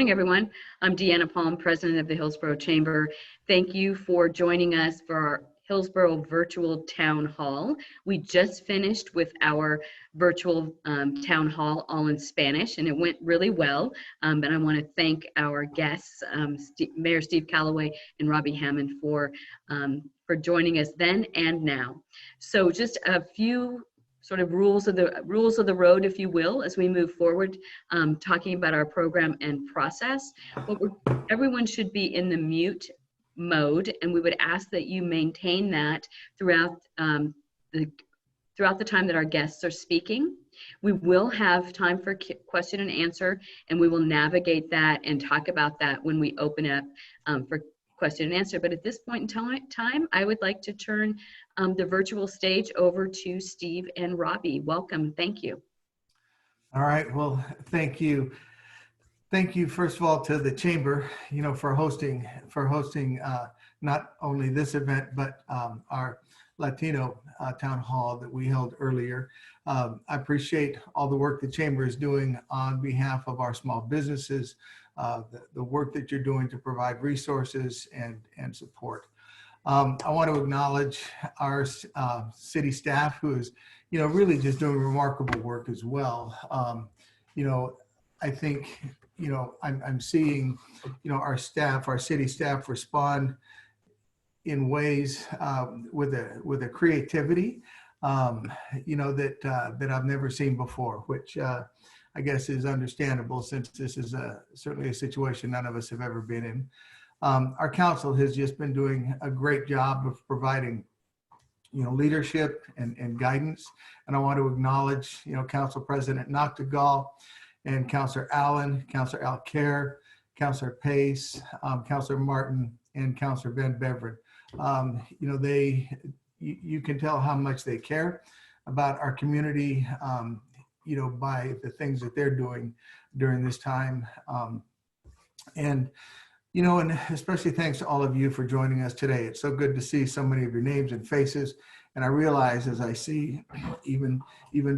morning, everyone. I'm Deanna Palm, president of the Hillsboro Chamber. Thank you for joining us for our Hillsboro Virtual Town Hall. We just finished with our virtual town hall all in Spanish, and it went really well. And I want to thank our guests, Mayor Steve Callaway and Robby Hammond, for joining us then and now. So just a few sort of rules of the road, if you will, as we move forward, talking about our program and process. Everyone should be in the mute mode, and we would ask that you maintain that throughout the time that our guests are speaking. We will have time for question and answer, and we will navigate that and talk about that when we open up for question and answer. But at this point in time, I would like to turn the virtual stage over to Steve and Robby. Welcome. Thank you. All right. Well, thank you. Thank you, first of all, to the Chamber, for hosting not only this event, but our Latino town hall that we held earlier. I appreciate all the work the Chamber is doing on behalf of our small businesses, the work that you're doing to provide resources and support. I want to acknowledge our city staff, who is, really just doing remarkable work as well. I think, I'm seeing, our city staff respond in ways with a creativity, that I've never seen before, which I guess is understandable, since this is certainly a situation none of us have ever been in. Our council has just been doing a great job of providing, leadership and guidance. And I want to acknowledge, Council President Noctegal and Councilor Allen, Councilor Alcare, Councilor Pace, Councilor Martin, and Councilor Van Beveren. You can tell how much they care about our community, by the things that they're doing during this time. And especially thanks to all of you for joining us today. It's so good to see so many of your names and faces. And I realize, as I see even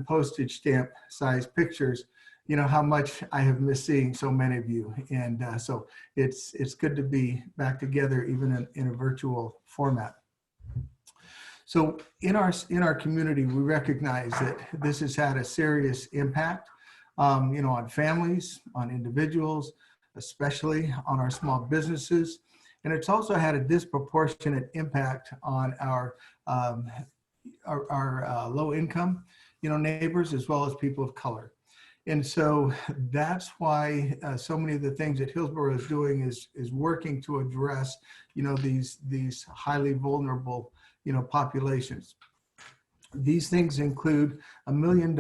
postage stamp size pictures, how much I have missed seeing so many of you. And so it's good to be back together, even in a virtual format. So in our community, we recognize that this has had a serious impact, on families, on individuals, especially on our small businesses. And it's also had a disproportionate impact on our low income, neighbors, as well as people of color. And so that's why so many of the things that Hillsboro is doing is working to address, these highly vulnerable, populations. These things include $1 million,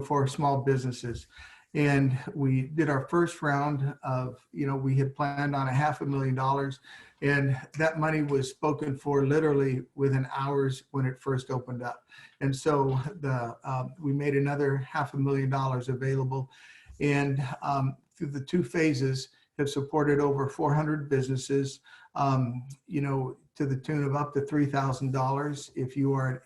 for small businesses. And we did our first round of, we had planned on $500,000, and that money was spoken for literally within hours when it first opened up. And so we made another $500,000 available, and through the two phases have supported over 400 businesses, to the tune of up to $3,000. If you are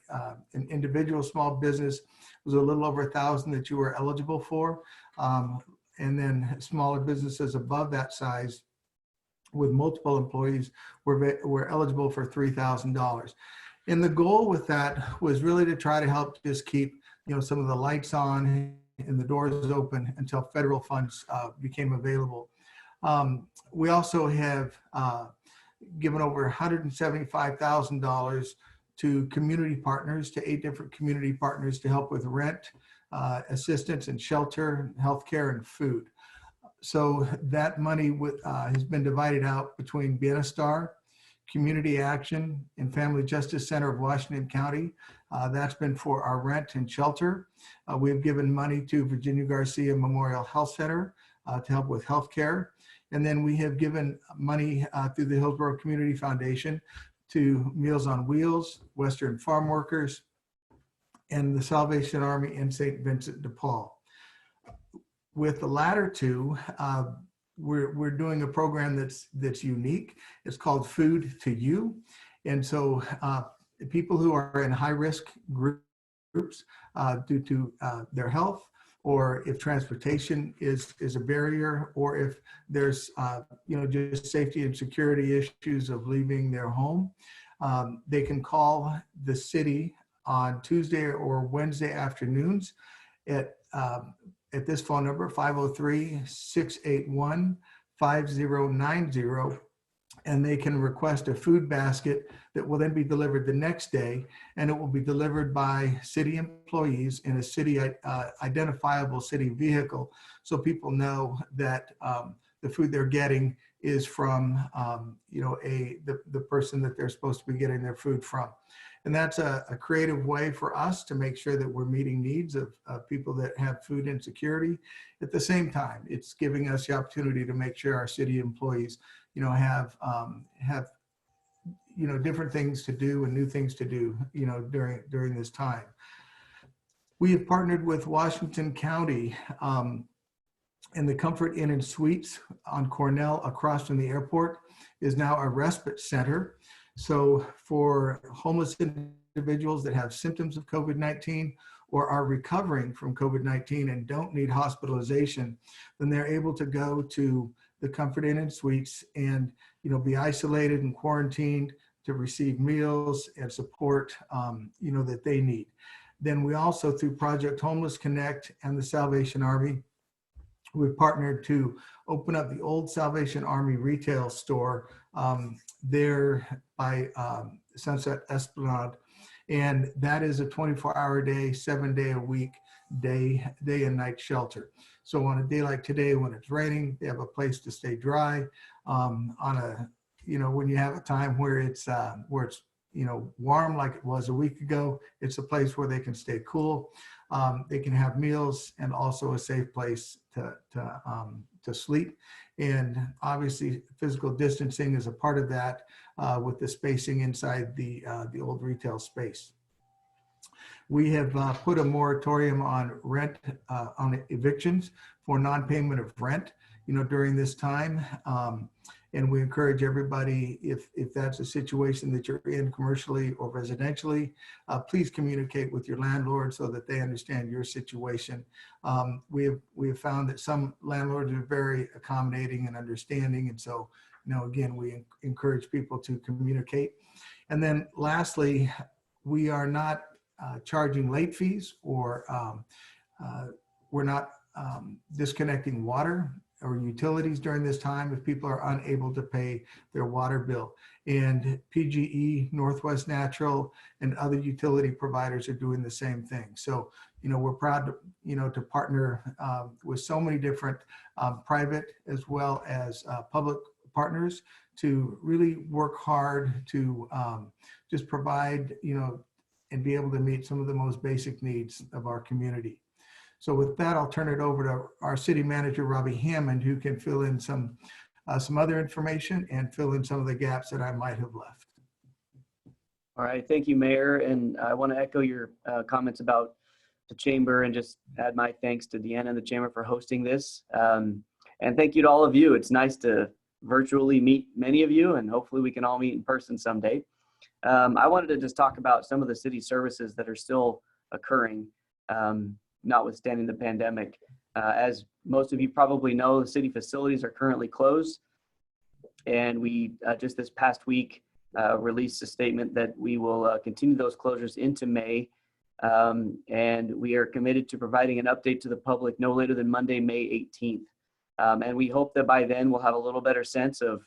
an individual small business, it was a little over $1,000 that you were eligible for. And then smaller businesses above that size with multiple employees were eligible for $3,000. And the goal with that was really to try to help just keep, some of the lights on and the doors open until federal funds became available. We also have given over $175,000 to community partners, to 8 different community partners, to help with rent, assistance and shelter, healthcare, and food. So that money has been divided out between Bienestar, Community Action, and Family Justice Center of Washington County. That's been for our rent and shelter. We've given money to Virginia Garcia Memorial Health Center to help with healthcare. And then we have given money through the Hillsboro Community Foundation to Meals on Wheels, Western Farm Workers, and the Salvation Army in St. Vincent de Paul. With the latter two, we're doing a program that's unique. It's called Food to You. And so people who are in high risk groups due to their health, or if transportation is a barrier, or if there's just safety and security issues of leaving their home. They can call the city on Tuesday or Wednesday afternoons at this phone number, 503-681-5090, and they can request a food basket that will then be delivered the next day, and it will be delivered by city employees in a city identifiable city vehicle, so people know that the food they're getting is from the person that they're supposed to be getting their food from. And that's a creative way for us to make sure that we're meeting needs of people that have food insecurity. At the same time, it's giving us the opportunity to make sure our city employees have different things to do and new things to do during this time. We have partnered with Washington County and the Comfort Inn and Suites on Cornell across from the airport is now a respite center. So for homeless individuals that have symptoms of COVID-19 or are recovering from COVID-19 and don't need hospitalization, then they're able to go to the Comfort Inn and Suites and be isolated and quarantined to receive meals and support that they need. Then we also, through Project Homeless Connect and the Salvation Army, we've partnered to open up the old Salvation Army retail store there by Sunset Esplanade. And that is a 24-hour day, 7-day-a-week, day and night shelter. So on a day like today, when it's raining, they have a place to stay dry. When you have a time where it's warm like it was a week ago, it's a place where they can stay cool. They can have meals and also a safe place to sleep. And obviously physical distancing is a part of that with the spacing inside the old retail space. We have put a moratorium on rent, on evictions for non-payment of rent, during this time. And we encourage everybody, if that's a situation that you're in commercially or residentially, please communicate with your landlord so that they understand your situation. We have found that some landlords are very accommodating and understanding. And so, again, we encourage people to communicate. And then lastly, we are not charging late fees, or we're not disconnecting water or utilities during this time if people are unable to pay their water bill. And PGE, Northwest Natural, and other utility providers are doing the same thing. So, we're proud to partner with so many different private as well as public partners to really work hard to just provide, and be able to meet some of the most basic needs of our community. So with that, I'll turn it over to our city manager, Robby Hammond, who can fill in some other information and fill in some of the gaps that I might have left. All right, thank you, Mayor. And I want to echo your comments about the Chamber and just add my thanks to Deanna and the Chamber for hosting this. And thank you to all of you. It's nice to virtually meet many of you, and hopefully we can all meet in person someday. I wanted to just talk about some of the city services that are still occurring, notwithstanding the pandemic. As most of you probably know, the city facilities are currently closed. And we just this past week released a statement that we will continue those closures into May. And we are committed to providing an update to the public no later than Monday, May 18th. And we hope that by then we'll have a little better sense of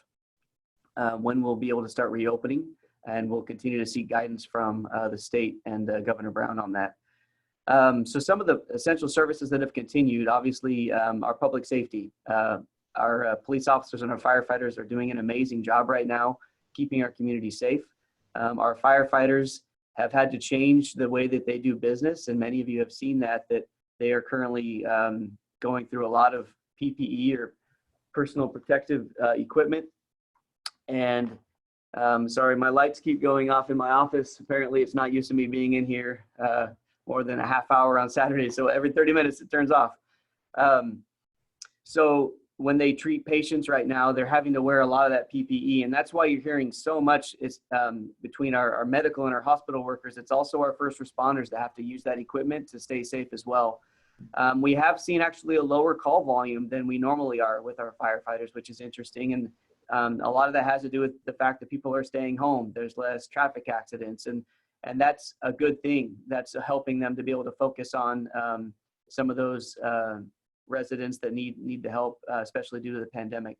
when we'll be able to start reopening. And we'll continue to seek guidance from the state and Governor Brown on that. So some of the essential services that have continued, obviously, our public safety. Our police officers and our firefighters are doing an amazing job right now, keeping our community safe. Our firefighters have had to change the way that they do business, and many of you have seen that they are currently going through a lot of PPE or personal protective equipment. And sorry, my lights keep going off in my office. Apparently, it's not used to me being in here more than a half hour on Saturday. So every 30 minutes it turns off. So when they treat patients right now, they're having to wear a lot of that PPE. And that's why you're hearing so much is between our medical and our hospital workers. It's also our first responders that have to use that equipment to stay safe as well. We have seen actually a lower call volume than we normally are with our firefighters, which is interesting. And a lot of that has to do with the fact that people are staying home. There's less traffic accidents, and that's a good thing. That's helping them to be able to focus on some of those residents that need the help, especially due to the pandemic.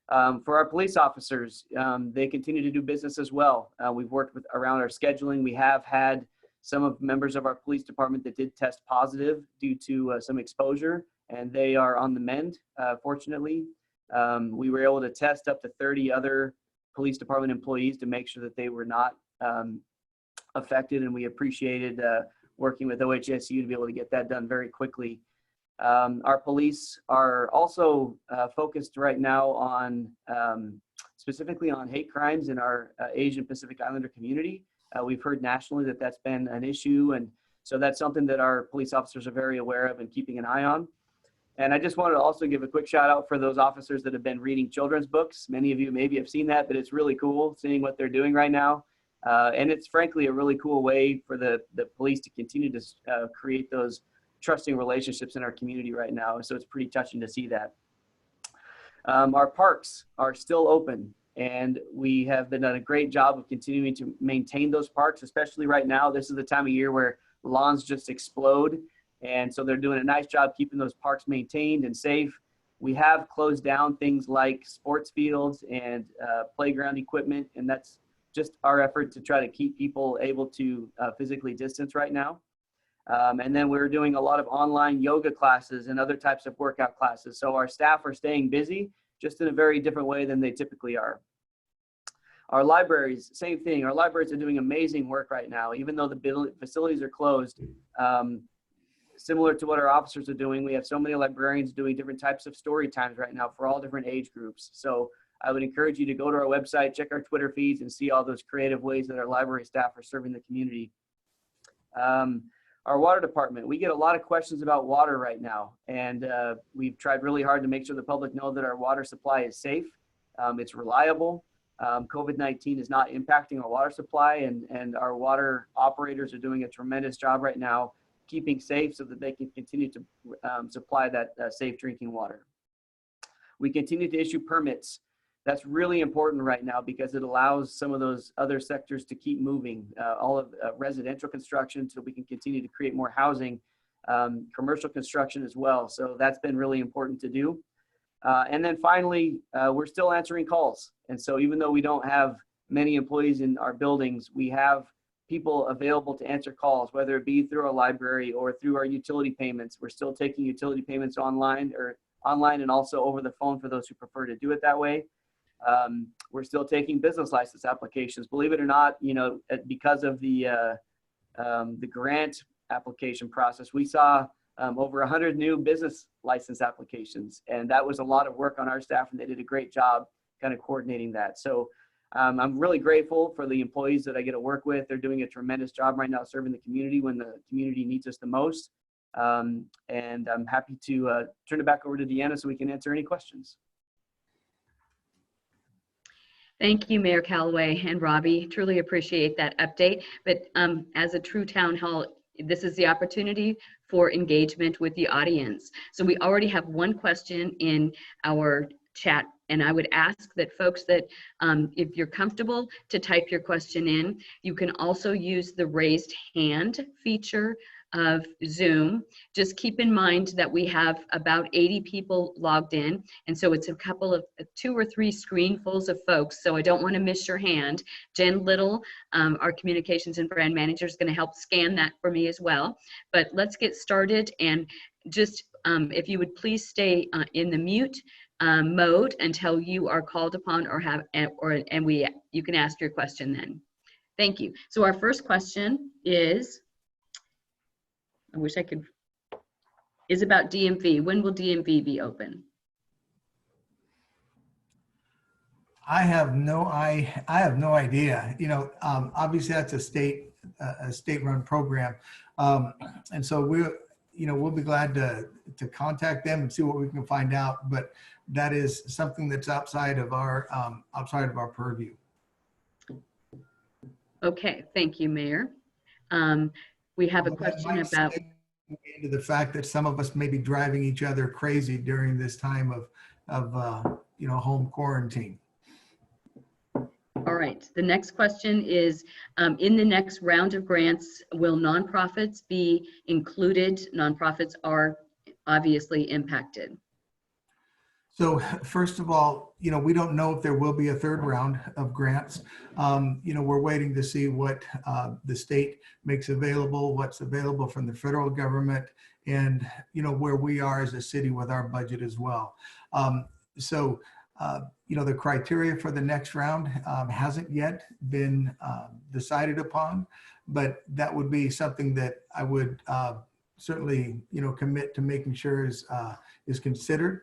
For our police officers, they continue to do business as well. We've worked around our scheduling. We have had some members of our police department that did test positive due to some exposure, and they are on the mend, fortunately. We were able to test up to 30 other police department employees to make sure that they were not affected, and we appreciated working with OHSU to be able to get that done very quickly. Our police are also focused right now on specifically on hate crimes in our Asian Pacific Islander community. We've heard nationally that that's been an issue, and so that's something that our police officers are very aware of and keeping an eye on. And I just wanted to also give a quick shout out for those officers that have been reading children's books. Many of you maybe have seen that, but it's really cool seeing what they're doing right now. And it's frankly a really cool way for the police to continue to create those trusting relationships in our community right now. So it's pretty touching to see that. Our parks are still open, and we have been done a great job of continuing to maintain those parks, especially right now. This is the time of year where lawns just explode. And so they're doing a nice job keeping those parks maintained and safe. We have closed down things like sports fields and playground equipment, and that's just our effort to try to keep people able to physically distance right now. And then we're doing a lot of online yoga classes and other types of workout classes. So our staff are staying busy, just in a very different way than they typically are. Our libraries, same thing. Our libraries are doing amazing work right now, even though the facilities are closed. Similar to what our officers are doing, we have so many librarians doing different types of story times right now for all different age groups. So I would encourage you to go to our website, check our Twitter feeds, and see all those creative ways that our library staff are serving the community. Our water department, we get a lot of questions about water right now, and we've tried really hard to make sure the public know that our water supply is safe, it's reliable. COVID-19 is not impacting our water supply, and our water operators are doing a tremendous job right now keeping safe so that they can continue to supply that safe drinking water. We continue to issue permits. That's really important right now because it allows some of those other sectors to keep moving, all of residential construction, so we can continue to create more housing, commercial construction as well. So that's been really important to do. And then finally, we're still answering calls. And so even though we don't have many employees in our buildings, we have people available to answer calls, whether it be through our library or through our utility payments. We're still taking utility payments online and also over the phone for those who prefer to do it that way. We're still taking business license applications. Believe it or not, you know, because of the grant application process, we saw over 100 new business license applications, and that was a lot of work on our staff, and they did a great job kind of coordinating that. So I'm really grateful for the employees that I get to work with. They're doing a tremendous job right now serving the community when the community needs us the most. And I'm happy to turn it back over to Deanna so we can answer any questions. Thank you, Mayor Callaway and Robby. Truly appreciate that update. But as a true town hall, this is the opportunity for engagement with the audience. So we already have one question in our chat, and I would ask that folks that if you're comfortable to type your question in, you can also use the raised hand feature of Zoom. Just keep in mind that we have about 80 people logged in, and so it's a couple of 2 or 3 screenfuls of folks, so I don't want to miss your hand. Jen Little, our communications and brand manager, is going to help scan that for me as well. But let's get started, and just if you would please stay in the mute mode until you are called upon you can ask your question then. Thank you. So our first question is, I wish I could, is about DMV. When will DMV be open? I have no idea. You know, obviously that's a state-run program, and so we'll be glad to contact them and see what we can find out. But that is something that's outside of our purview. Okay, thank you, Mayor. We have a question about. into the fact that some of us may be driving each other crazy during this time of home quarantine. All right, the next question is, in the next round of grants, will nonprofits be included? Nonprofits are obviously impacted. So first of all, we don't know if there will be a third round of grants. We're waiting to see what the state makes available, what's available from the federal government, and where we are as a city with our budget as well. The criteria for the next round hasn't yet been decided upon, but that would be something that I would certainly, commit to making sure is considered.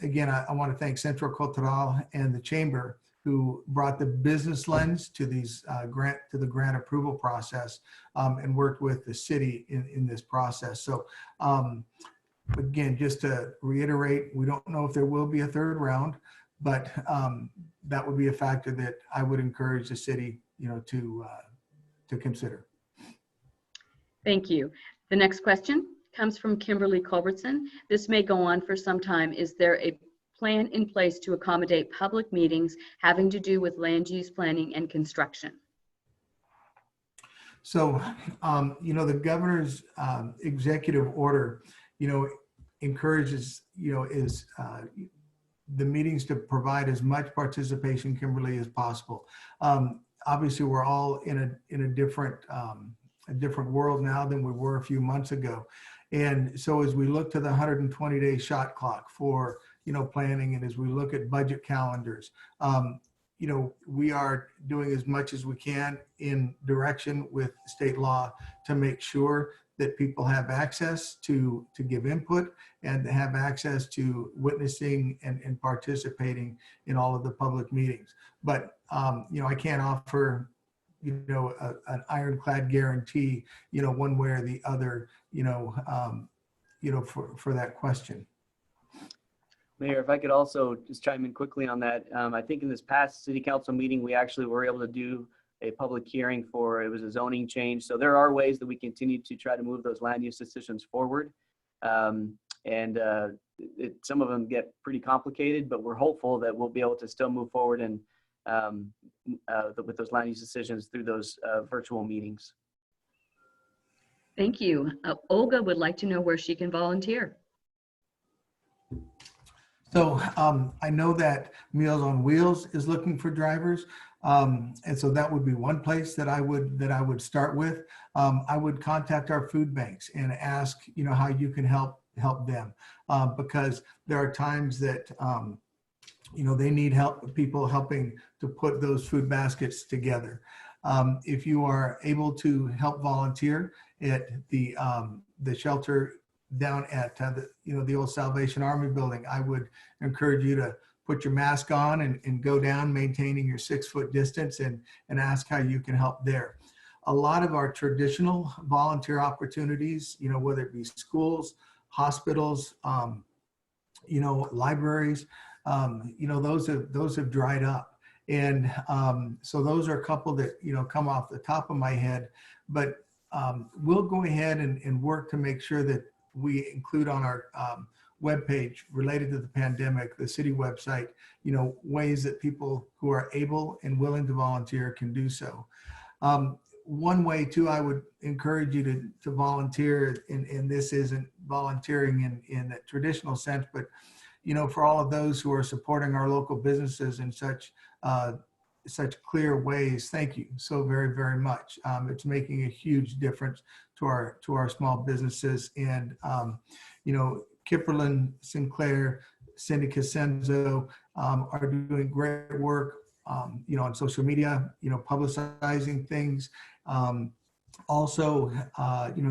Again, I want to thank Centro Cultural and the Chamber, who brought the business lens to these the grant approval process and worked with the city in this process. So again, just to reiterate, we don't know if there will be a third round, but that would be a factor that I would encourage the city, to consider. Thank you. The next question comes from Kimberly Culbertson. This may go on for some time. Is there a plan in place to accommodate public meetings having to do with land use planning and construction? So, the governor's executive order, encourages, the meetings to provide as much participation, Kimberly, as possible. Obviously, we're all in a different world now than we were a few months ago. And so as we look to the 120-day shot clock for, planning, and as we look at budget calendars, we are doing as much as we can in direction with state law to make sure that people have access to give input and have access to witnessing and participating in all of the public meetings. But, I can't offer an ironclad guarantee, one way or the other, for that question. Mayor, if I could also just chime in quickly on that. I think in this past city council meeting, we actually were able to do a public hearing it was a zoning change. So there are ways that we continue to try to move those land use decisions forward. Some of them get pretty complicated, but we're hopeful that we'll be able to still move forward and with those land use decisions through those virtual meetings. Thank you. Olga would like to know where she can volunteer. So I know that Meals on Wheels is looking for drivers. And so that would be one place that I would start with. I would contact our food banks and ask, how you can help them, because there are times that they need help, people helping to put those food baskets together. If you are able to help volunteer at the shelter down at the old Salvation Army building, I would encourage you to put your mask on and go down, maintaining your 6-foot distance, and ask how you can help there. A lot of our traditional volunteer opportunities, whether it be schools, hospitals, libraries, those have dried up. And so those are a couple that, come off the top of my head, but we'll go ahead and work to make sure that we include on our webpage related to the pandemic, the city website, ways that people who are able and willing to volunteer can do so. One way too, I would encourage you to volunteer, and this isn't volunteering in a traditional sense, but for all of those who are supporting our local businesses in such clear ways, thank you so very, very much. It's making a huge difference to our small businesses. And Kipperlin, Sinclair, Cindy Casenzo are doing great work, on social media, publicizing things. Also,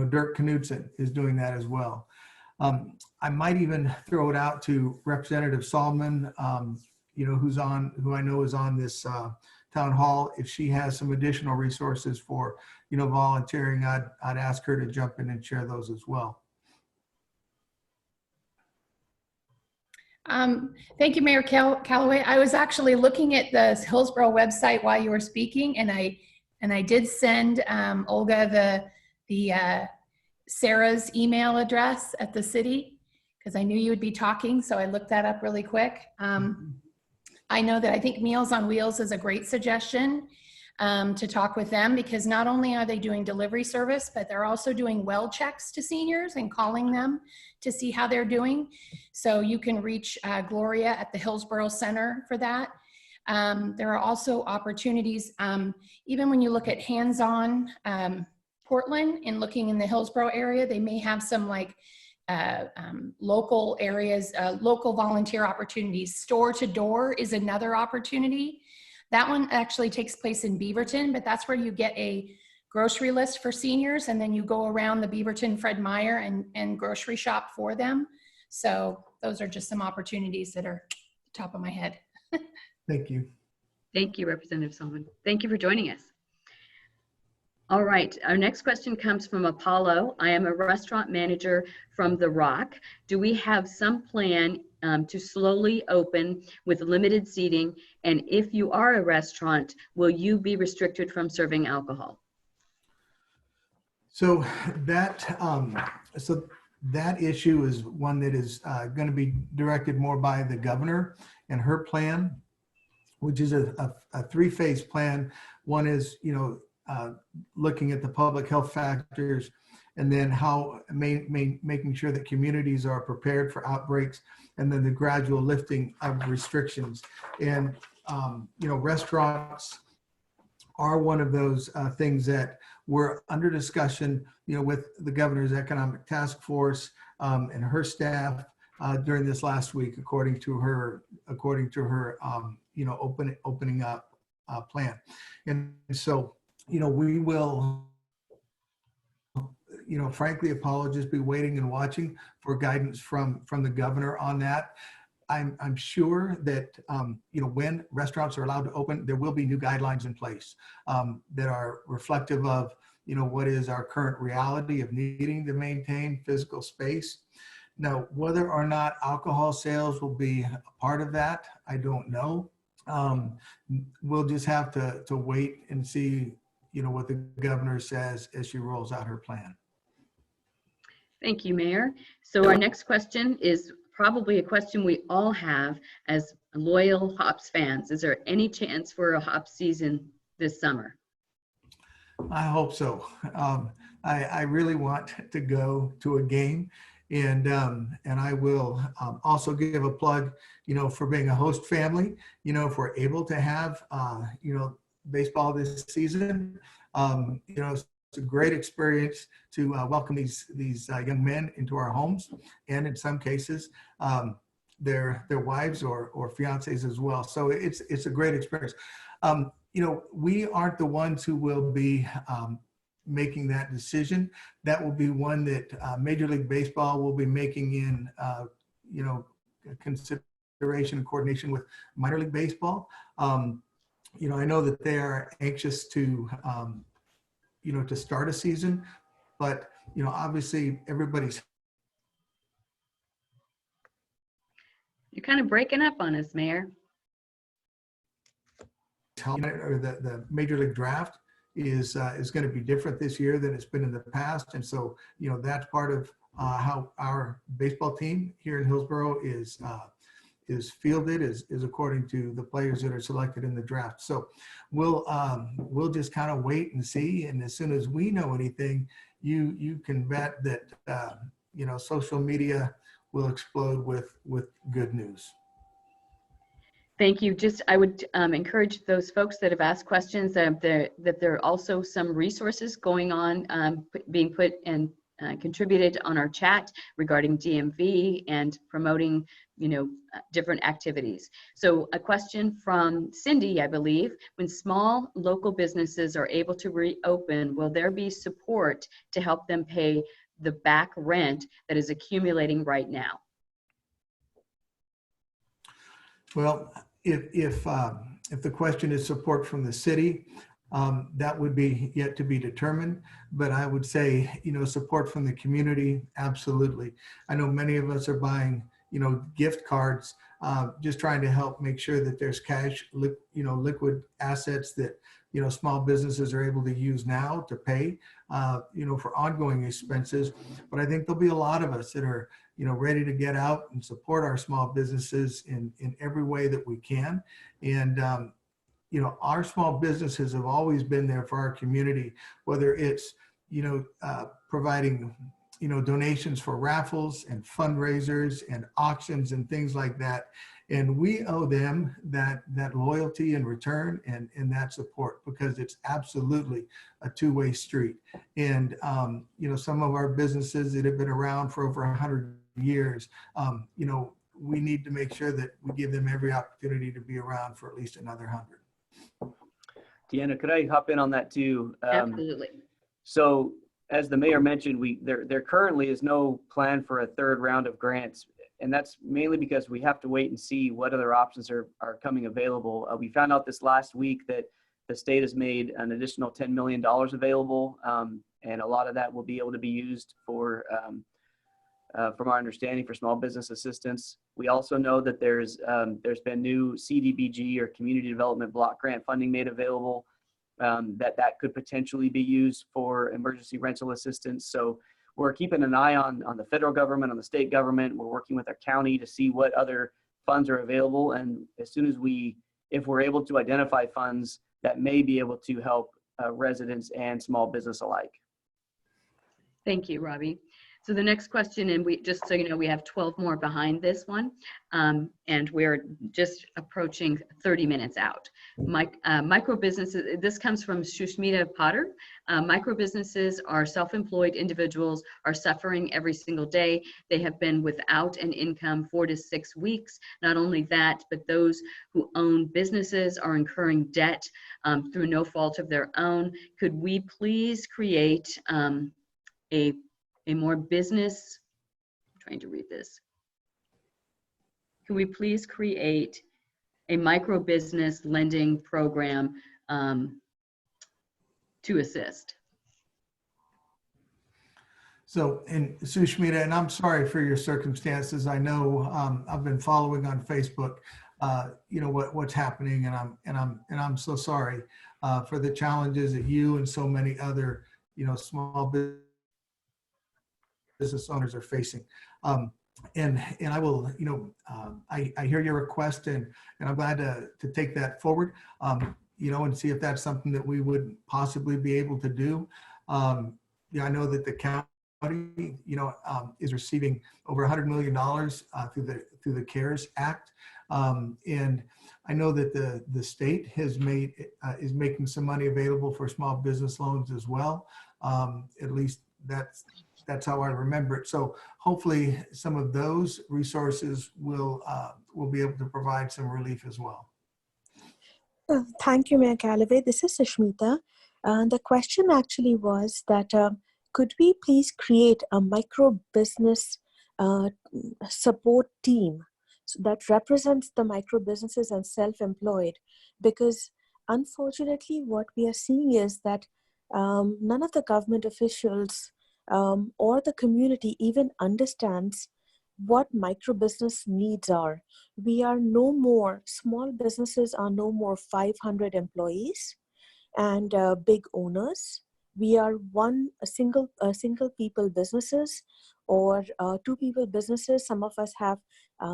Dirk Knudsen is doing that as well. I might even throw it out to Representative Solomon, who I know is on this town hall. If she has some additional resources for, volunteering, I'd ask her to jump in and share those as well. Thank you, Mayor Callaway. I was actually looking at the Hillsboro website while you were speaking, and I did send Olga the Sarah's email address at the city because I knew you would be talking, so I looked that up really quick. I know that I think Meals on Wheels is a great suggestion to talk with them, because not only are they doing delivery service, but they're also doing well checks to seniors and calling them to see how they're doing. So you can reach Gloria at the Hillsboro Center for that. There are also opportunities, even when you look at Hands-On Portland and looking in the Hillsboro area, they may have some like local areas, local volunteer opportunities. Store to Door is another opportunity. That one actually takes place in Beaverton, but that's where you get a grocery list for seniors, and then you go around the Beaverton Fred Meyer and grocery shop for them. So those are just some opportunities that are top of my head. Thank you. Thank you, Representative Solomon. Thank you for joining us. All right, our next question comes from Apollo. I am a restaurant manager from The Rock. Do we have some plan to slowly open with limited seating? And if you are a restaurant, will you be restricted from serving alcohol? So that issue is one that is going to be directed more by the governor and her plan, which is a three-phase plan. One is, looking at the public health factors, and then how making sure that communities are prepared for outbreaks, and then the gradual lifting of restrictions. And restaurants are one of those things that were under discussion, with the governor's economic task force and her staff during this last week, according to her opening up plan. And so, we will, frankly, Apollo, just be waiting and watching for guidance from the governor on that. I'm sure that, when restaurants are allowed to open, there will be new guidelines in place that are reflective of, what is our current reality of needing to maintain physical space. Now, whether or not alcohol sales will be a part of that, I don't know. We'll just have to wait and see, what the governor says as she rolls out her plan. Thank you, Mayor. So our next question is probably a question we all have as loyal Hops fans. Is there any chance for a Hops season this summer? I hope so. I really want to go to a game, and I will also give a plug, for being a host family. If we're able to have, baseball this season, it's a great experience to welcome these young men into our homes, and in some cases, their wives or fiancés as well. So it's a great experience. We aren't the ones who will be making that decision. That will be one that Major League Baseball will be making in, consideration and coordination with Minor League Baseball. I know that they are anxious to, to start a season, but, obviously everybody's. You're kind of breaking up on us, Mayor. Or the Major League Draft is going to be different this year than it's been in the past, and so that's part of how our baseball team here in Hillsboro is fielded is according to the players that are selected in the draft. So we'll just kind of wait and see, and as soon as we know anything, you can bet that social media will explode with good news. Thank you. I would encourage those folks that have asked questions that there are also some resources going on, being put and contributed on our chat regarding DMV and promoting, different activities. So a question from Cindy, I believe: when small local businesses are able to reopen, will there be support to help them pay the back rent that is accumulating right now? Well, if the question is support from the city, that would be yet to be determined. But I would say, support from the community, absolutely. I know many of us are buying, gift cards just trying to help make sure that there's cash, liquid assets that, small businesses are able to use now to pay, for ongoing expenses. But I think there'll be a lot of us that are, ready to get out and support our small businesses in every way that we can. And, our small businesses have always been there for our community, whether it's, providing, donations for raffles and fundraisers and auctions and things like that. And we owe them that loyalty in return and that support, because it's absolutely a two-way street. And, some of our businesses that have been around for over 100 years, we need to make sure that we give them every opportunity to be around for at least another 100. Deanna, could I hop in on that too? Absolutely. So as the mayor mentioned, there currently is no plan for a third round of grants. And that's mainly because we have to wait and see what other options are coming available. We found out this last week that the state has made an additional $10 million available. And a lot of that will be able to be used for, from our understanding, for small business assistance. We also know that there's been new CDBG or community development block grant funding made available, that could potentially be used for emergency rental assistance. So we're keeping an eye on the federal government, on the state government. We're working with our county to see what other funds are available. And as soon as if we're able to identify funds that may be able to help residents and small business alike. Thank you, Robby. So the next question, and just so you know, we have 12 more behind this one, and we're just approaching 30 minutes out. Micro businesses, this comes from Shushmita Potter. Micro businesses are self-employed individuals, are suffering every single day. They have been without an income 4 to 6 weeks. Not only that, but those who own businesses are incurring debt through no fault of their own. Could we please create a more business, I'm trying to read this. Can we please create a micro business lending program to assist? So, and Sushmita, and I'm sorry for your circumstances. I know I've been following on Facebook, what's happening, and I'm so sorry for the challenges that you and so many other, small business owners are facing. And I will, I hear your request, and I'm glad to take that forward, and see if that's something that we would possibly be able to do. I know that the county, is receiving over $100 million through the CARES Act. And I know that the state is making some money available for small business loans as well. At least that's how I remember it. So hopefully some of those resources will be able to provide some relief as well. Thank you, Mayor Callaway. This is Sushmita. The question actually was that could we please create a micro business support team that represents the micro businesses and self-employed? Because unfortunately, what we are seeing is that none of the government officials or the community even understands what micro business needs are. We are no more, small businesses are no more 500 employees and big owners. We are single people businesses or 2 people businesses. Some of us have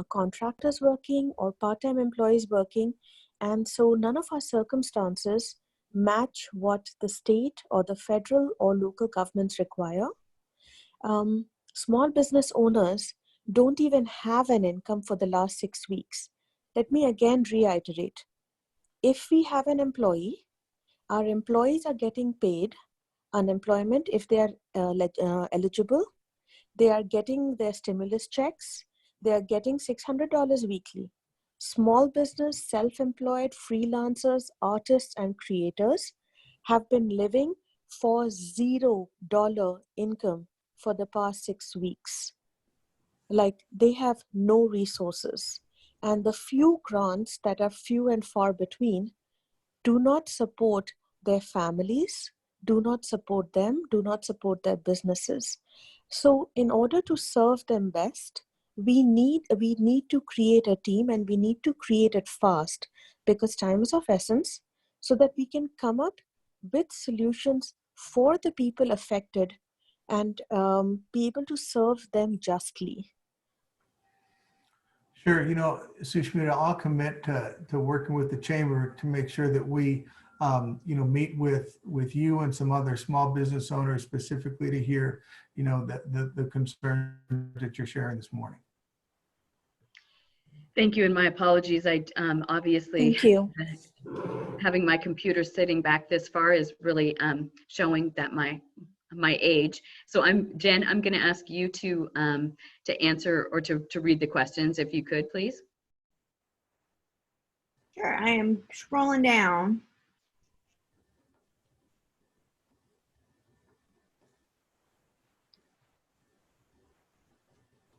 contractors working or part-time employees working. And so none of our circumstances match what the state or the federal or local governments require. Small business owners don't even have an income for the last 6 weeks. Let me again reiterate. If we have an employee, our employees are getting paid unemployment if they are eligible. They are getting their stimulus checks. They are getting $600 weekly. Small business, self-employed, freelancers, artists, and creators have been living for $0 income for the past 6 weeks. Like, they have no resources. And the few grants that are few and far between do not support their families, do not support them, do not support their businesses. So in order to serve them best, we need to create a team, and we need to create it fast, because time is of essence, so that we can come up with solutions for the people affected and be able to serve them justly. Sure. You know, Sushmita, I'll commit to working with the chamber to make sure that we, you know, meet with you and some other small business owners specifically to hear, you know, the concerns that you're sharing this morning. Thank you, and my apologies. I obviously Thank you. having my computer sitting back this far is really showing that my age. So Jen, I'm going to ask you to answer or to read the questions, if you could, please. Sure, I am scrolling down.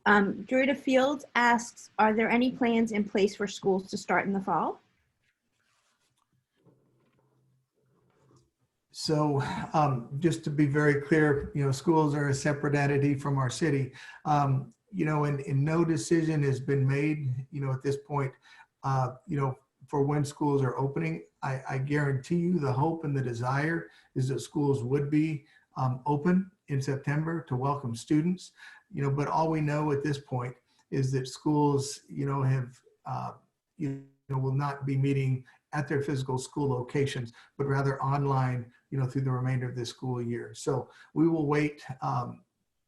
Druida Fields asks, are there any plans in place for schools to start in the fall? So just to be very clear, you know, schools are a separate entity from our city. You know, and no decision has been made, you know, at this point, you know, for when schools are opening. I guarantee you the hope and the desire is that schools would be open in September to welcome students, you know, but all we know at this point is that schools, you know, have, you know, will not be meeting at their physical school locations, but rather online, you know, through the remainder of this school year. So we will wait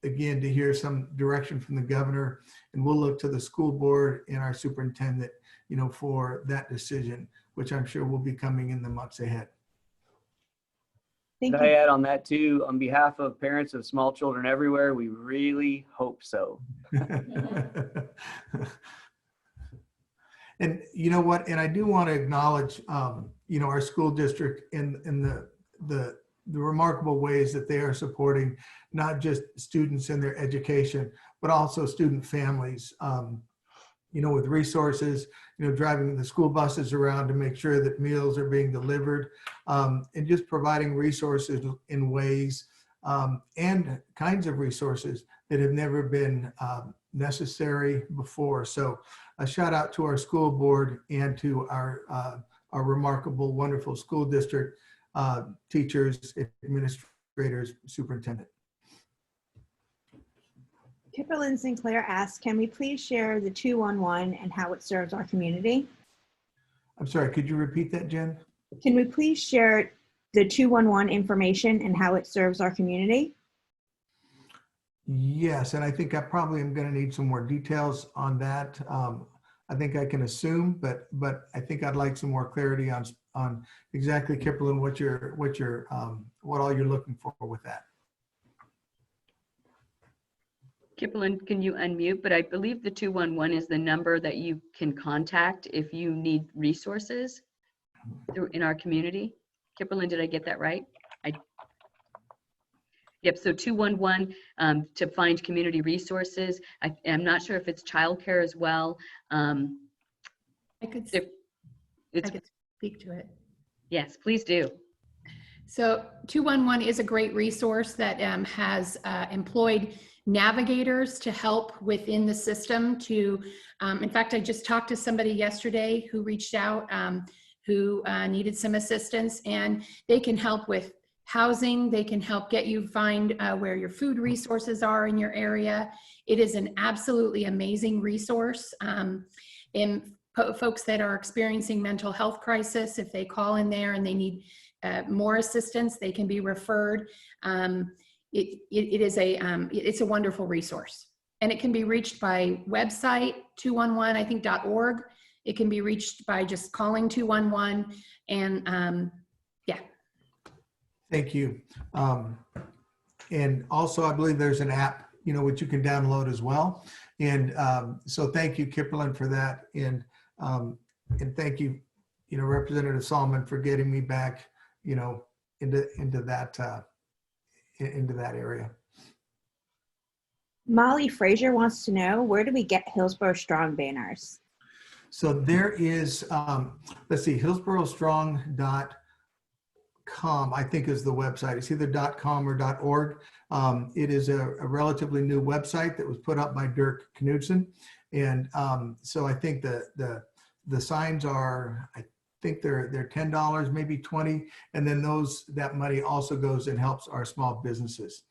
again to hear some direction from the governor, and we'll look to the school board and our superintendent, you know, for that decision, which I'm sure will be coming in the months ahead. Thank Could I you. add on that too? On behalf of parents of small children everywhere, we really hope so. And you know what? And I do want to acknowledge, you know, our school district in the remarkable ways that they are supporting not just students in their education, but also student families, you know, with resources, you know, driving the school buses around to make sure that meals are being delivered, and just providing resources in ways and kinds of resources that have never been necessary before. So a shout out to our school board and to our remarkable, wonderful school district teachers, administrators, superintendent. Kipperlyn Sinclair asks, can we please share the 211 and how it serves our community? I'm sorry, could you repeat that, Jen? Can we please share the 211 information and how it serves our community? Yes, and I think I probably am going to need some more details on that. I think I can assume, but I think I'd like some more clarity on exactly, Kipperlyn, what all you're looking for with that. Kipperlyn, can you unmute? But I believe the 211 is the number that you can contact if you need resources in our community. Kipperlyn, did I get that right? Yep, so 211 to find community resources. I'm not sure if it's childcare as well. I could speak to it. Yes, please do. So 211 is a great resource that has employed navigators to help within the system to, in fact, I just talked to somebody yesterday who reached out who needed some assistance, and they can help with housing. They can help get you find where your food resources are in your area. It is an absolutely amazing resource. Folks that are experiencing mental health crisis, if they call in there and they need more assistance, they can be referred. It's a wonderful resource, and it can be reached by website 211, I think .org. It can be reached by just calling 211, and yeah. Thank you. And also, I believe there's an app, you know, which you can download as well. And so thank you, Kipperlyn, for that. And thank you, you know, Representative Solomon, for getting me back, you know, into that area. Molly Frazier wants to know, where do we get Hillsboro Strong banners? So there is, let's see, hillsborostrong.com .com, I think, is the website. It's either .com or .org. It is a relatively new website that was put up by Dirk Knudsen. And so I think the signs are, I think they're $10, maybe $20. And then that money also goes and helps our small businesses.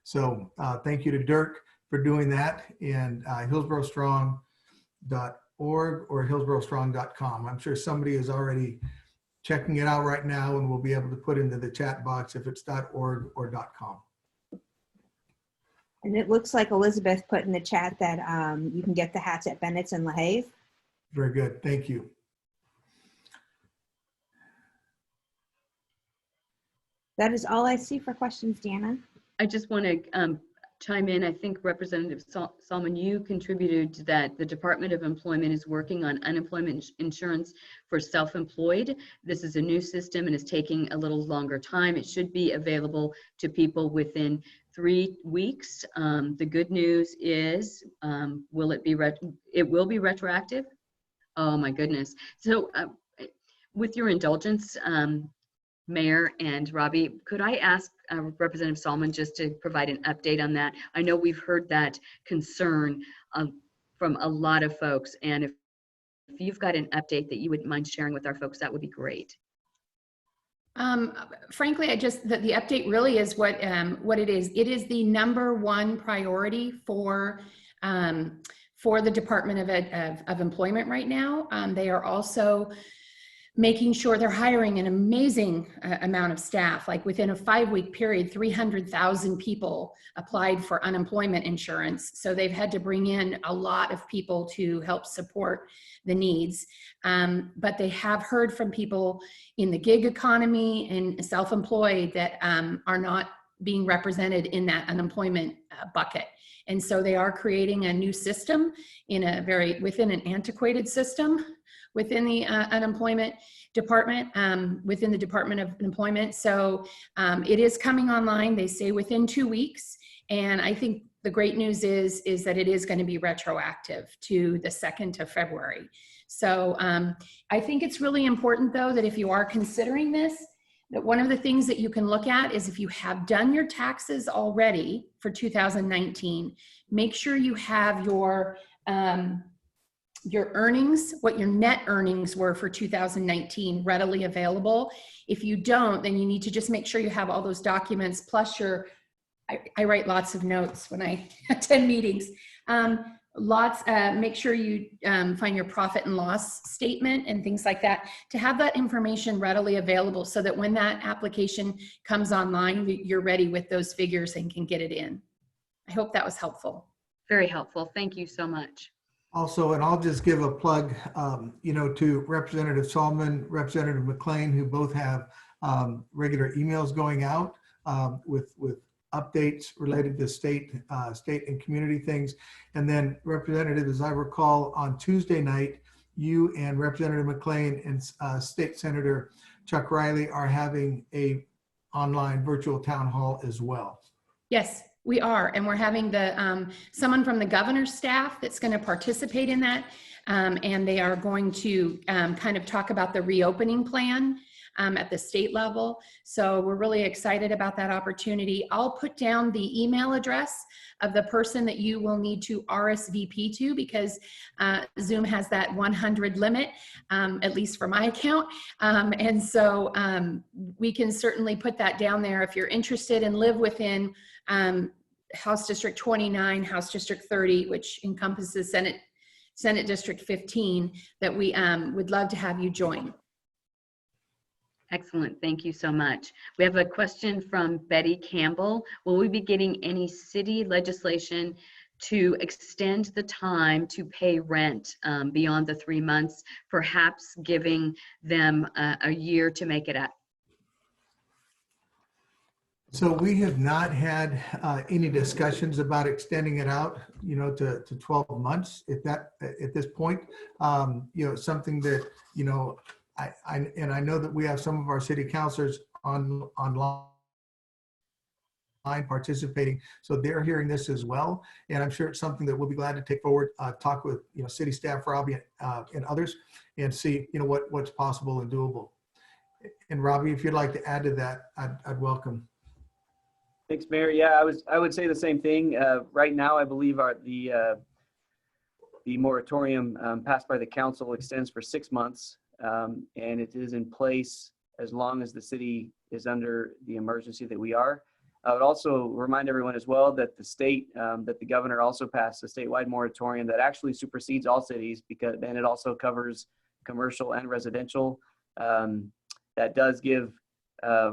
So thank you to Dirk for doing that. And hillsborostrong.org or hillsborostrong.com. I'm sure somebody is already checking it out right now, and we'll be able to put into the chat box if it's .org or .com. And it looks like Elizabeth put in the chat that you can get the hats at Bennett's in LaHave. Very good. Thank you. That is all I see for questions, Deanna. I just want to chime in. I think Representative Salmon, you contributed that the Department of Employment is working on unemployment insurance for self-employed. This is a new system and is taking a little longer time. It should be available to people within 3 weeks. The good news is, it will be retroactive? Oh my goodness. So with your indulgence, Mayor and Robby, could I ask Representative Salmon just to provide an update on that? I know we've heard that concern from a lot of folks, and if you've got an update that you wouldn't mind sharing with our folks, that would be great. Frankly, the update really is what it is. It is the #1 priority for the Department of Employment right now. They are also making sure they're hiring an amazing amount of staff. Like within a 5-week period, 300,000 people applied for unemployment insurance. So they've had to bring in a lot of people to help support the needs. But they have heard from people in the gig economy and self-employed that are not being represented in that unemployment bucket. And so they are creating a new system within an antiquated system within the unemployment department, within the Department of Employment. So it is coming online, they say within 2 weeks. And I think the great news is that it is going to be retroactive to the 2nd of February. So I think it's really important though, that if you are considering this, that one of the things that you can look at is if you have done your taxes already for 2019, make sure you have your earnings, what your net earnings were for 2019 readily available. If you don't, then you need to just make sure you have all those documents plus I write lots of notes when I attend meetings. Make sure you find your profit and loss statement and things like that to have that information readily available so that when that application comes online, you're ready with those figures and can get it in. I hope that was helpful. Very helpful. Thank you so much. Also, and I'll just give a plug, to Representative Salmon, Representative McLean, who both have regular emails going out with updates related to state and community things. And then Representative, as I recall, on Tuesday night, you and Representative McLean and State Senator Chuck Riley are having a online virtual town hall as well. Yes. We are, and we're having someone from the governor's staff that's going to participate in that, and they are going to kind of talk about the reopening plan at the state level. So we're really excited about that opportunity. I'll put down the email address of the person that you will need to RSVP to because Zoom has that 100 limit, at least for my account. And so we can certainly put that down there if you're interested and live within House District 29, House District 30, which encompasses Senate District 15, that we would love to have you join. Excellent. Thank you so much. We have a question from Betty Campbell. Will we be getting any city legislation to extend the time to pay rent beyond the 3 months, perhaps giving them a year to make it up? So we have not had any discussions about extending it out, to 12 months at this point. Something that, I know that we have some of our city councilors online participating, so they're hearing this as well. And I'm sure it's something that we'll be glad to take forward, talk with, city staff, Robby, and others, and see, what's possible and doable. And Robby, if you'd like to add to that, I'd welcome. Thanks, Mayor. Yeah, I would say the same thing. Right now, I believe the moratorium passed by the council extends for 6 months, and it is in place as long as the city is under the emergency that we are. I would also remind everyone as well that the state, that the governor also passed a statewide moratorium that actually supersedes all cities, because then it also covers commercial and residential. That does give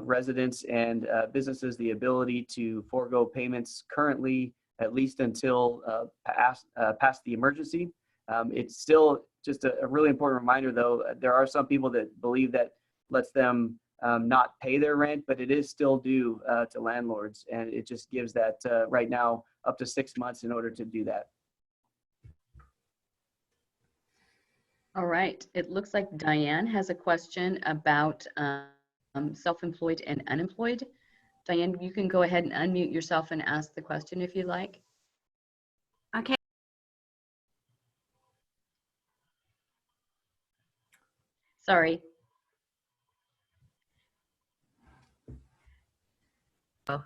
residents and businesses the ability to forego payments currently, at least until past the emergency. It's still just a really important reminder, though. There are some people that believe that lets them not pay their rent, but it is still due to landlords, and it just gives that right now up to 6 months in order to do that. All right. It looks like Diane has a question about self-employed and unemployed. Diane, you can go ahead and unmute yourself and ask the question if you'd like. Okay. Sorry. Oh.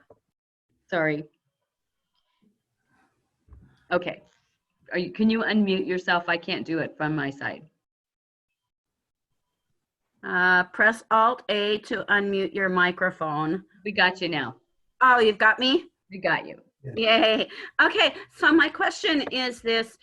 Sorry. Okay. Can you unmute yourself? I can't do it from my side. Press Alt-A to unmute your microphone. We got you now. Oh, you've got me? We got you. Yay. Okay, so my question is this.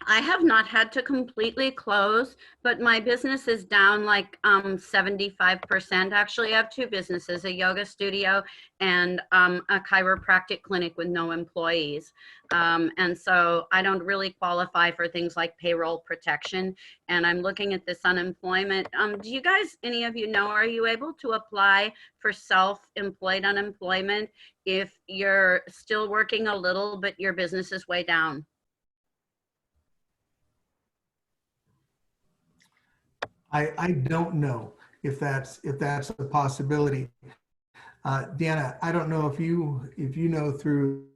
I have not had to completely close, but my business is down like 75%. Actually, I have two businesses, a yoga studio and a chiropractic clinic with no employees. And so I don't really qualify for things like payroll protection. And I'm looking at this unemployment. Do you guys, any of you know, are you able to apply for self-employed unemployment if you're still working a little, but your business is way down? I don't know if that's a possibility. Deanna, I don't know if you know through,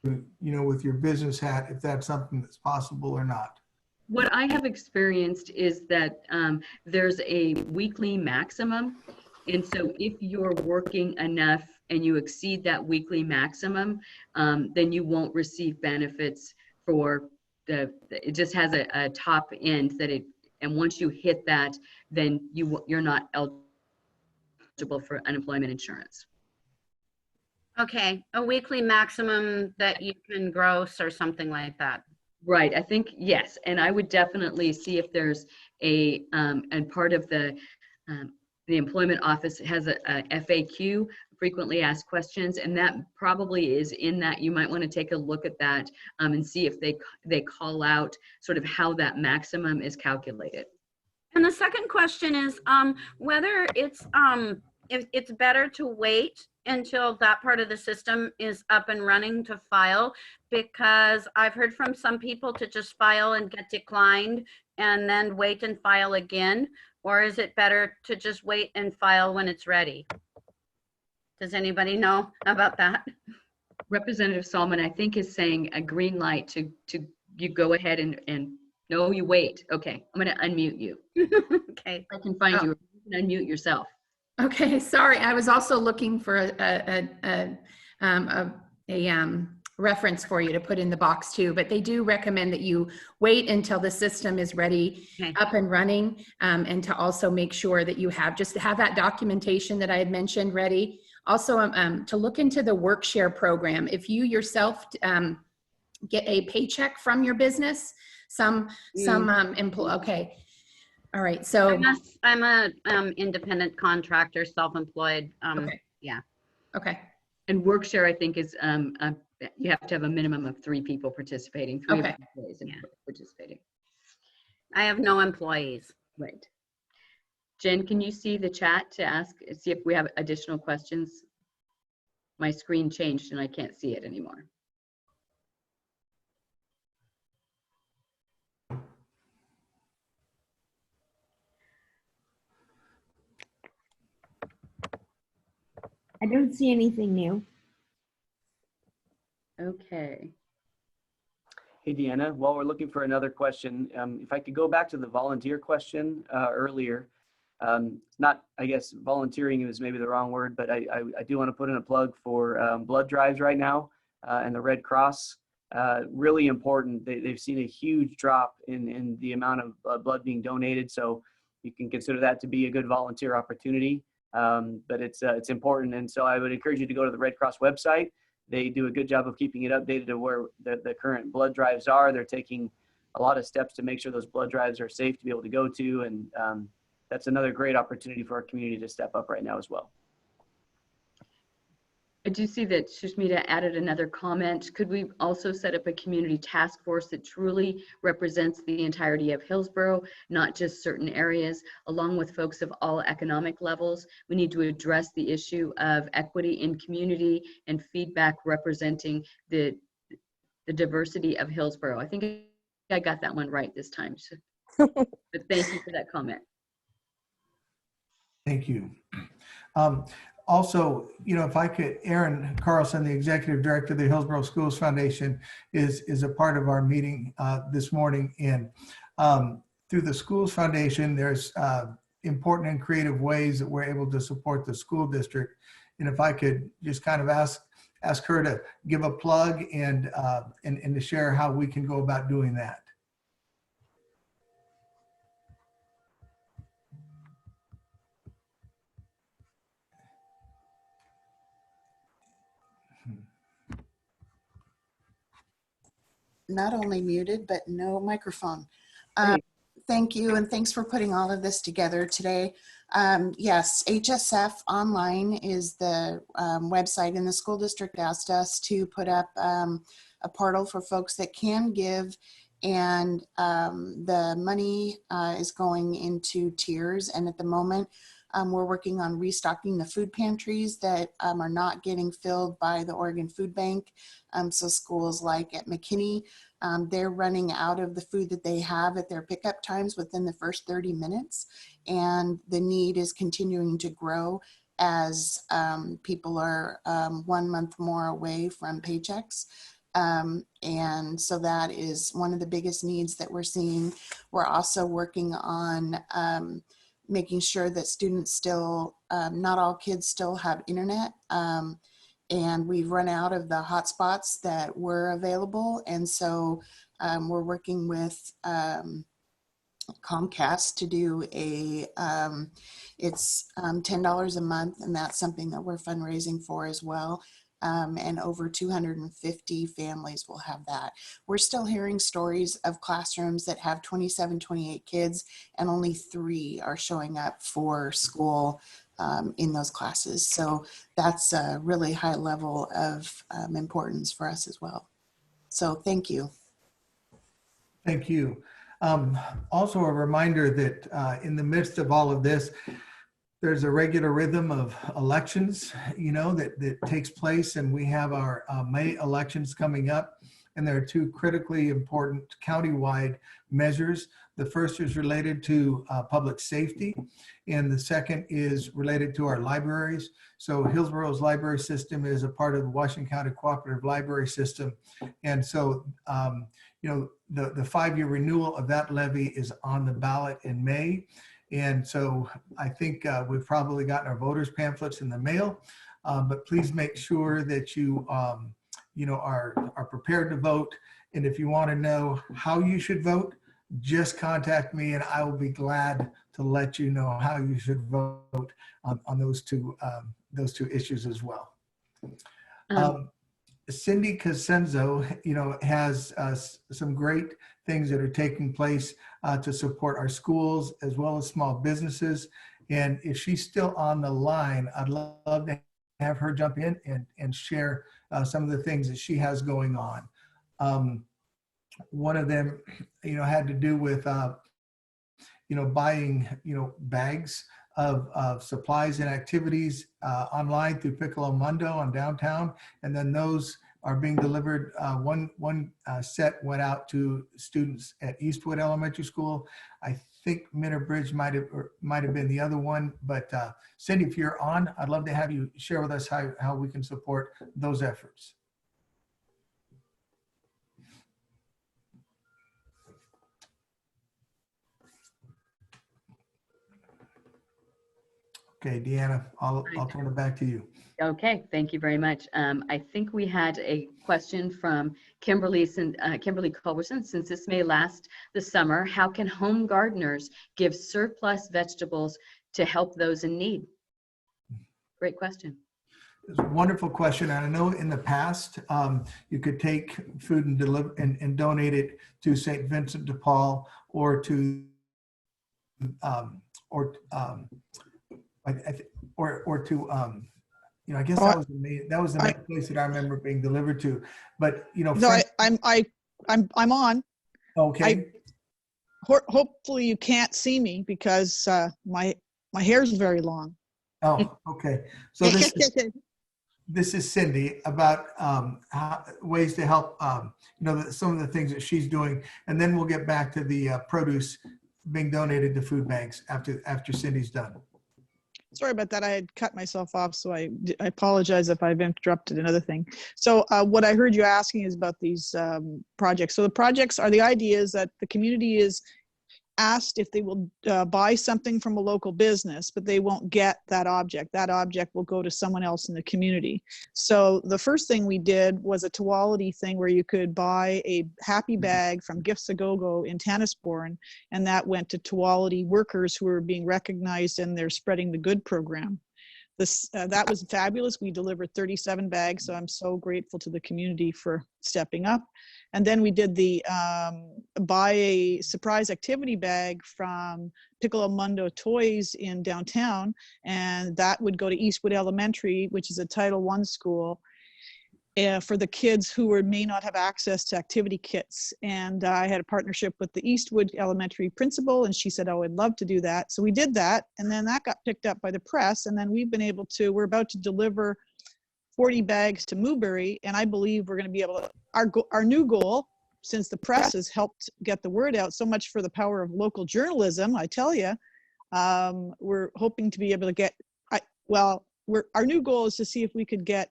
with your business hat, if that's something that's possible or not. What I have experienced is that there's a weekly maximum. And so if you're working enough and you exceed that weekly maximum, then you won't receive benefits for it just has a top end that and once you hit that, then you're not eligible for unemployment insurance. Okay, a weekly maximum that you can gross or something like that. Right, I think, yes. And I would definitely see if there's and part of the employment office has a FAQ, frequently asked questions, and that probably is in that. You might want to take a look at that and see if they call out sort of how that maximum is calculated. And the second question is whether it's if it's better to wait until that part of the system is up and running to file, because I've heard from some people to just file and get declined and then wait and file again, or is it better to just wait and file when it's ready? Does anybody know about that? Representative Solomon, I think, is saying a green light to you go ahead and no, you wait. Okay, I'm going to unmute you. Okay. I can find you. You can unmute yourself. Okay, sorry. I was also looking for a reference for you to put in the box too, but they do recommend that you wait until the system is ready, Okay. up and running, and to also make sure that you have that documentation that I had mentioned ready. Also, to look into the Workshare program. If you yourself get a paycheck from your business, okay. All right, so I'm a independent contractor, self-employed. Okay. Yeah. Okay. And Workshare, I think, is you have to have a minimum of 3 people participating. 3 Okay. employees participating. I have no employees. Right. Jen, can you see the chat to see if we have additional questions? My screen changed and I can't see it anymore. I don't see anything new. Okay. Hey, Deanna, while we're looking for another question, if I could go back to the volunteer question earlier, It's not, I guess, volunteering is maybe the wrong word, but I do want to put in a plug for blood drives right now, and the Red Cross. Really important. They've seen a huge drop in the amount of blood being donated. So you can consider that to be a good volunteer opportunity. But it's important. And so I would encourage you to go to the Red Cross website. They do a good job of keeping it updated to where the current blood drives are. They're taking a lot of steps to make sure those blood drives are safe to be able to go to. And that's another great opportunity for our community to step up right now as well. I do see that Sushmita added another comment. Could we also set up a community task force that truly represents the entirety of Hillsboro, not just certain areas, along with folks of all economic levels? We need to address the issue of equity in community and feedback representing the diversity of Hillsboro. I think I got that one right this time. But thank you for that comment. Thank you. Also, if I could, Aron Carleson, the Executive Director of the Hillsboro Schools Foundation, is a part of our meeting this morning. And through the Schools Foundation, there's important and creative ways that we're able to support the school district. And if I could just kind of ask her to give a plug and to share how we can go about doing that. Not only muted, but no microphone. Great. Thank you, and thanks for putting all of this together today. Yes, HSF Online is the website, and the school district asked us to put up a portal for folks that can give, and the money is going into tiers, and at the moment, we're working on restocking the food pantries that are not getting filled by the Oregon Food Bank. So schools like at McKinney, they're running out of the food that they have at their pickup times within the first 30 minutes. And the need is continuing to grow as people are 1 month more away from paychecks. And so that is one of the biggest needs that we're seeing. We're also working on making sure that students still, not all kids still have internet. And we've run out of the hotspots that were available. And so we're working with Comcast to do it's $10 a month, and that's something that we're fundraising for as well. And over 250 families will have that. We're still hearing stories of classrooms that have 27, 28 kids, and only 3 are showing up for school in those classes. So that's a really high level of importance for us as well. So thank you. Thank you. Also a reminder that in the midst of all of this, there's a regular rhythm of elections, that takes place, and we have our May elections coming up, and there are 2 critically important countywide measures. The first is related to public safety, and the second is related to our libraries. So Hillsboro's library system is a part of the Washington County Cooperative Library System, and so the 5-year renewal of that levy is on the ballot in May. And so I think we've probably gotten our voters pamphlets in the mail, but please make sure that you are prepared to vote. And if you want to know how you should vote, just contact me and I will be glad to let you know how you should vote on those two issues as well. Cindy Cosenzo, has some great things that are taking place to support our schools as well as small businesses. And if she's still on the line, I'd love to have her jump in and share some of the things that she has going on. One of them, had to do with, buying, bags of supplies and activities online through Piccolo Mundo on downtown, and then those are being delivered. One set went out to students at Eastwood Elementary School. I think Minter Bridge might have been the other one, but Cindy, if you're on, I'd love to have you share with us how we can support those efforts. Okay, Deanna, I'll turn it back to you. Okay, thank you very much. I think we had a question from Kimberly Culberson. Since this may last the summer, how can home gardeners give surplus vegetables to help those in need? Great question. It's a wonderful question. And I know in the past, you could take food and deliver and donate it to St. Vincent de Paul or to I guess that was the main place that I remember being delivered to. But No, I'm on. Okay. Hopefully you can't see me because my hair is very long. Oh, okay. So this is Cindy about ways to help. Some of the things that she's doing, and then we'll get back to the produce being donated to food banks after Cindy's done. Sorry about that. I had cut myself off, so I apologize if I've interrupted another thing. So what I heard you asking is about these projects. So the projects are the ideas that the community is asked if they will buy something from a local business, but they won't get that object. That object will go to someone else in the community. So the first thing we did was a Tuality thing where you could buy a happy bag from Gifts A Go-Go in Tannisbourne, and that went to Tuality workers who were being recognized in their Spreading the Good program. That was fabulous. We delivered 37 bags, so I'm so grateful to the community for stepping up. And then we did the buy a surprise activity bag from Piccolo Mundo Toys in downtown, and that would go to Eastwood Elementary, which is a Title I school, for the kids who may not have access to activity kits. And I had a partnership with the Eastwood Elementary principal, and she said, oh, I'd love to do that. So we did that, and then that got picked up by the press, and then we're about to deliver 40 bags to Newbury, and I believe we're going to be able to, our new goal, since the press has helped get the word out, so much for the power of local journalism, I tell you, we're hoping to be able to get, our new goal is to see if we could get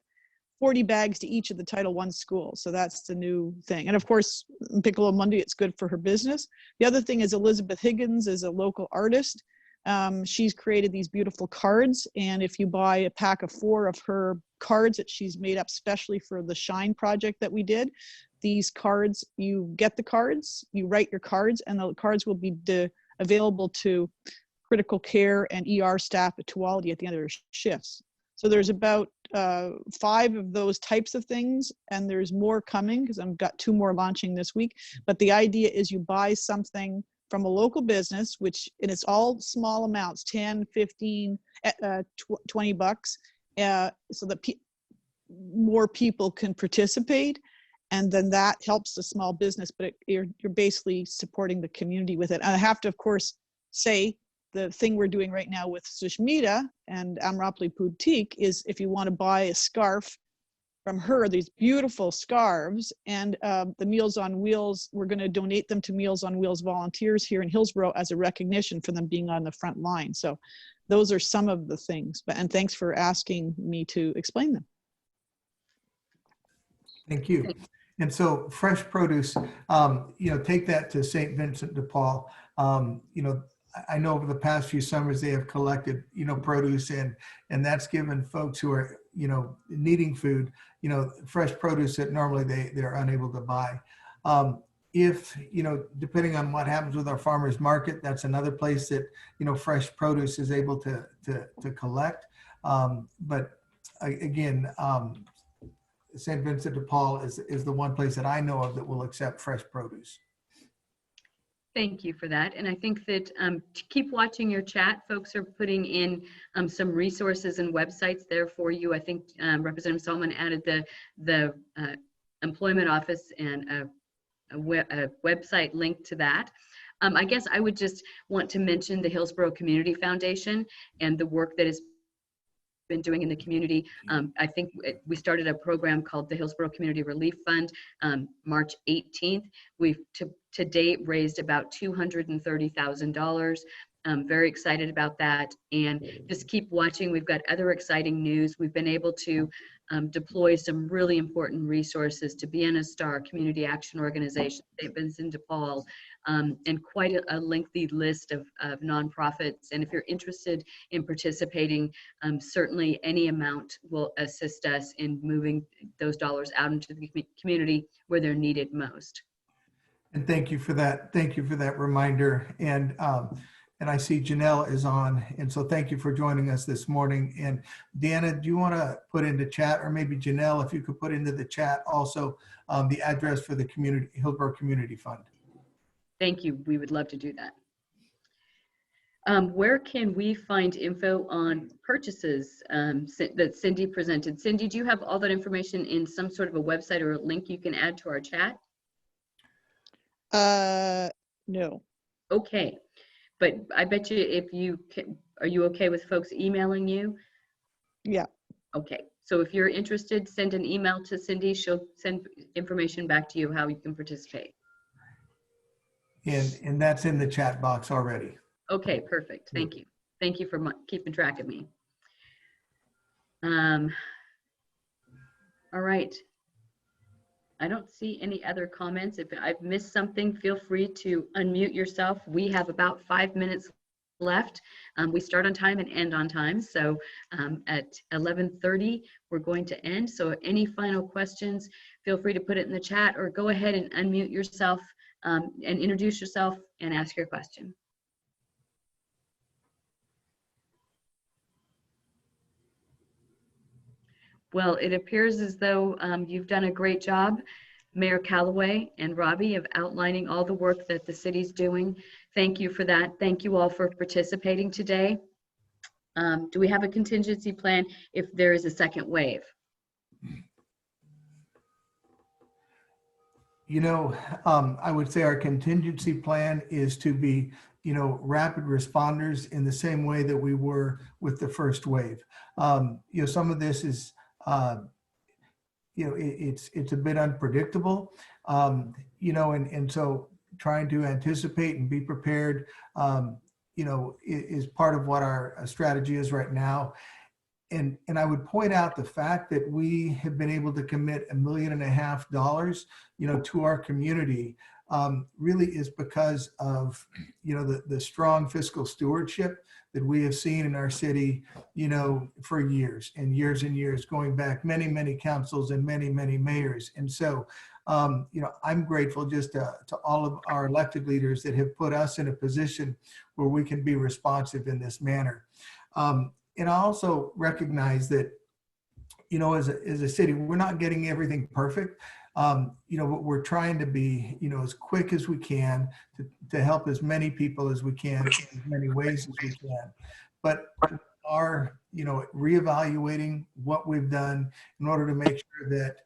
40 bags to each of the Title I schools. So that's the new thing. And of course, Piccolo Mundi, it's good for her business. The other thing is Elizabeth Higgins is a local artist. She's created these beautiful cards, and if you buy a pack of 4 of her cards that she's made up specially for the Shine project that we did, these cards, you get the cards, you write your cards, and the cards will be available to critical care and ER staff at Tuality at the end of their shifts. So there's about 5 of those types of things, and there's more coming because I've got 2 more launching this week. But the idea is you buy something from a local business, and it's all small amounts, 10, 15, 20 bucks, so that more people can participate. And then that helps the small business, but you're basically supporting the community with it. And I have to, of course, say the thing we're doing right now with Sushmita and Amrapli Boutique is if you want to buy a scarf from her, these beautiful scarves, and the Meals on Wheels, we're going to donate them to Meals on Wheels volunteers here in Hillsboro as a recognition for them being on the front line. So those are some of the things, and thanks for asking me to explain them. Thank you. And so fresh produce, take that to St. Vincent de Paul. I know over the past few summers they have collected, produce, and that's given folks who are, needing food, fresh produce that normally they're unable to buy. If, depending on what happens with our farmers market, that's another place that, fresh produce is able to collect. But again, St. Vincent de Paul is the one place that I know of that will accept fresh produce. Thank you for that. And I think that keep watching your chat. Folks are putting in some resources and websites there for you. I think Representative Solomon added the employment office and a website link to that. I guess I would just want to mention the Hillsboro Community Foundation and the work that is been doing in the community. I think we started a program called the Hillsboro Community Relief Fund March 18th. We've to date raised about $230,000. I'm very excited about that, and just keep watching. We've got other exciting news. We've been able to deploy some really important resources to Vienna Star, Community Action Organization, St. Vincent de Paul, and quite a lengthy list of nonprofits. And if you're interested in participating, certainly any amount will assist us in moving those dollars out into the community where they're needed most. And thank you for that. Thank you for that reminder. And I see Janelle is on. And so thank you for joining us this morning. And Deanna, do you want to put into chat, or maybe Janelle, if you could put into the chat also the address for the Hillsboro Community Fund? Thank you. We would love to do that. Where can we find info on purchases that Cindy presented? Cindy, do you have all that information in some sort of a website or a link you can add to our chat? No. Okay, but I bet you if you can, are you okay with folks emailing you? Yeah. Okay, so if you're interested, send an email to Cindy. She'll send information back to you how you can participate. And that's in the chat box already. Okay, perfect. Thank you. Thank you for keeping track of me. All right. I don't see any other comments. If I've missed something, feel free to unmute yourself. We have about 5 minutes left. We start on time and end on time. So at 11:30, we're going to end. So any final questions, feel free to put it in the chat or go ahead and unmute yourself and introduce yourself and ask your question. Well, it appears as though you've done a great job, Mayor Callaway and Robby, of outlining all the work that the city's doing. Thank you for that. Thank you all for participating today. Do we have a contingency plan if there is a second wave? You know, I would say our contingency plan is to be, rapid responders in the same way that we were with the first wave. Some of this is, it's a bit unpredictable, and so trying to anticipate and be prepared, is part of what our strategy is right now. And I would point out the fact that we have been able to commit $1.5 million, to our community, really is because of, the strong fiscal stewardship that we have seen in our city, for years and years and years, going back many, many councils and many, many mayors. And so, I'm grateful just to all of our elected leaders that have put us in a position where we can be responsive in this manner. And I also recognize that, as a city, we're not getting everything perfect. But we're trying to be, as quick as we can to help as many people as we can in as many ways as we can. But are, reevaluating what we've done in order to make sure that,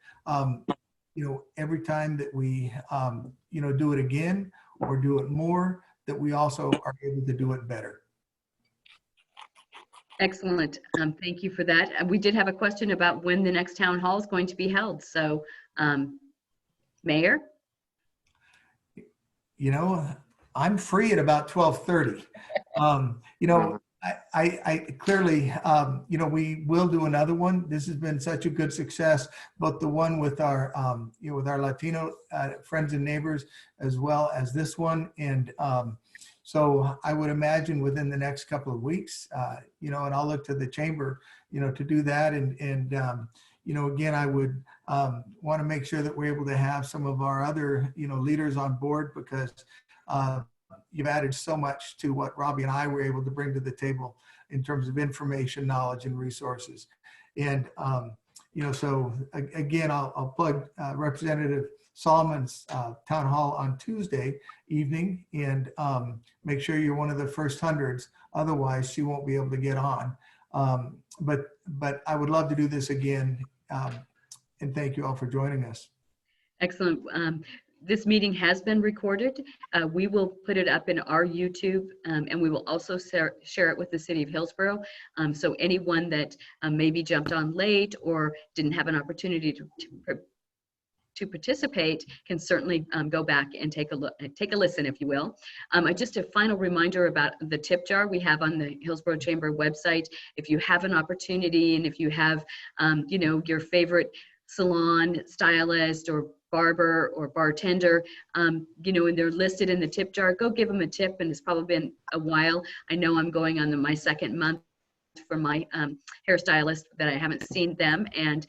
every time that we, do it again or do it more, that we also are able to do it better. Excellent. Thank you for that. We did have a question about when the next town hall is going to be held. So, Mayor? I'm free at about 12:30. I clearly, we will do another one. This has been such a good success, both the one with our, with our Latino friends and neighbors, as well as this one. And so I would imagine within the next couple of weeks, and I'll look to the chamber, to do that. And again, I would want to make sure that we're able to have some of our other, leaders on board, because you've added so much to what Robby and I were able to bring to the table in terms of information, knowledge, and resources. And, so again, I'll plug Representative Solomon's town hall on Tuesday evening, and make sure you're one of the first hundreds. Otherwise, she won't be able to get on. But I would love to do this again. And thank you all for joining us. Excellent. This meeting has been recorded. We will put it up in our YouTube, and we will also share it with the City of Hillsboro. So anyone that maybe jumped on late or didn't have an opportunity to participate can certainly go back and take a listen, if you will. Just a final reminder about the tip jar we have on the Hillsboro Chamber website. If you have an opportunity, and if you have, your favorite salon stylist or barber or bartender, you know, and they're listed in the tip jar, go give them a tip. And it's probably been a while. I know I'm going on my second month for my hairstylist that I haven't seen them. And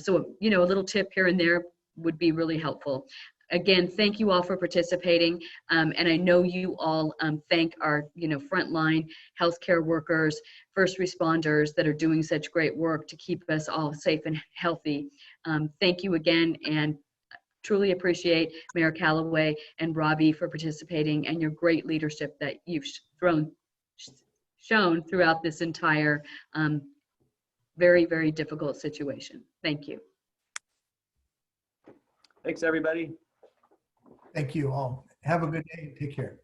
so, you know, a little tip here and there would be really helpful. Again, thank you all for participating. And I know you all thank our, you know, frontline healthcare workers, first responders that are doing such great work to keep us all safe and healthy. Thank you again, and truly appreciate Mayor Callaway and Robby for participating and your great leadership that you've shown throughout this entire very, very difficult situation. Thank you. Thanks, everybody. Thank you all. Have a good day. Take care.